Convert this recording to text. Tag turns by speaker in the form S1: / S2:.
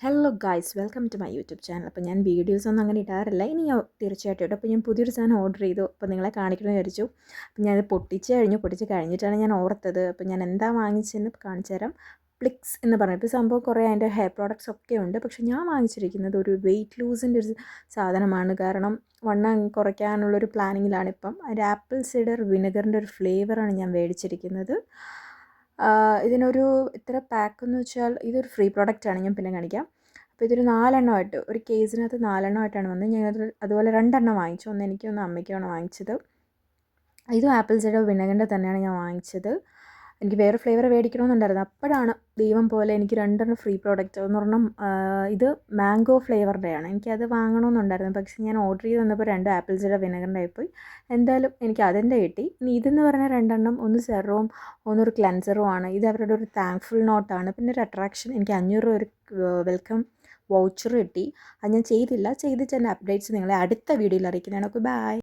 S1: Hello guys, welcome to my YouTube channel. അപ്പോൾ ഞാൻ videos ഒന്നും അങ്ങനെ ഇടാറില്ല. ഇനി ഞാൻ തീർച്ചയായിട്ടും ഇടും. അപ്പോൾ ഞാൻ പുതിയൊരു സാധനം ഓർഡർ ചെയ്തു. അപ്പോൾ നിങ്ങളെ കാണിക്കണമെന്ന് വിചാരിച്ചു. അപ്പോൾ ഞാനത് പൊട്ടിച്ച് കഴിഞ്ഞിട്ടാണ് ഞാൻ ഓർത്തത്. അപ്പോൾ ഞാൻ എന്താ വാങ്ങിച്ചതെന്ന് കാണിച്ചു തരാം. പ്ലിക്സ് എന്ന് പറഞ്ഞാൽ ഇപ്പോൾ സംഭവം കുറേ അതിൻ്റെ ഹെയർ പ്രോഡക്ട്സ് ഒക്കെ ഉണ്ട്. പക്ഷേ ഞാൻ വാങ്ങിച്ചിരിക്കുന്നത് ഒരു വെയിറ്റ് ലൂസിൻ്റെ ഒരു സാധനമാണ്. കാരണം വണ്ണം കുറയ്ക്കാനുള്ളൊരു പ്ലാനിങ്ങിലാണ് ഇപ്പം. ഒരു ആപ്പിൾ സിഡർ വിനെഗറിൻ്റെ ഒരു ഫ്ലേവറാണ് ഞാൻ മേടിച്ചിരിക്കുന്നത്. ഇതിനൊരു ഇത്ര പാക്കെന്ന് വെച്ചാൽ ഇതൊരു ഫ്രീ പ്രോഡക്റ്റാണ്, ഞാൻ പിന്നെ കാണിക്കാം. അപ്പോൾ ഇതൊരു 4 എണ്ണമായിട്ട് ഒരു കേസിനകത്ത് 4 എണ്ണമായിട്ടാണ് വന്നത്. ഞങ്ങൾ അതുപോലെ 2 എണ്ണം വാങ്ങിച്ചു. ഒന്ന് എനിക്കും ഒന്ന് അമ്മയ്ക്കുമാണ് വാങ്ങിച്ചത്. ഇതും ആപ്പിൾ സിഡർ വിനെഗറിൻ്റെ തന്നെയാണ് ഞാൻ വാങ്ങിച്ചത്. എനിക്ക് വേറെ ഫ്ലേവർ മേടിക്കണമെന്നുണ്ടായിരുന്നു. അപ്പോഴാണ് ദൈവം പോലെ എനിക്ക് 2 ഫ്രീ പ്രോഡക്റ്റ്. ഒരെണ്ണം ഇത് മാംഗോ ഫ്ലേവറുടെയാണ്. എനിക്കത് വാങ്ങണമെന്നുണ്ടായിരുന്നു. പക്ഷേ ഞാൻ ഓർഡർ ചെയ്ത് വന്നപ്പോൾ 2 ആപ്പിൾ സിഡർ വിനെഗറിൻ്റെ ആയിപ്പോയി. എന്തായാലും എനിക്ക് അതിൻ്റെ കിട്ടി. ഇനി ഇതെന്ന് പറഞ്ഞാൽ 2 എണ്ണം, ഒന്ന് സെറവും ഒന്നൊരു ക്ലെൻസറും ആണ്. ഇത് അവരുടെ ഒരു താങ്ക്ഫുൾ നോട്ടാണ്. പിന്നെ ഒരു അട്രാക്ഷൻ, എനിക്ക് 500 രൂപ ഒരു വെൽക്കം വൗച്ചർ കിട്ടി. അത് ഞാൻ ചെയ്തില്ല. ചെയ്തിട്ട് എൻ്റെ അപ്ഡേറ്റ്സ് നിങ്ങളെ അടുത്ത വീഡിയോയിൽ അറിയിക്കുന്നതാണ്. Okay, by.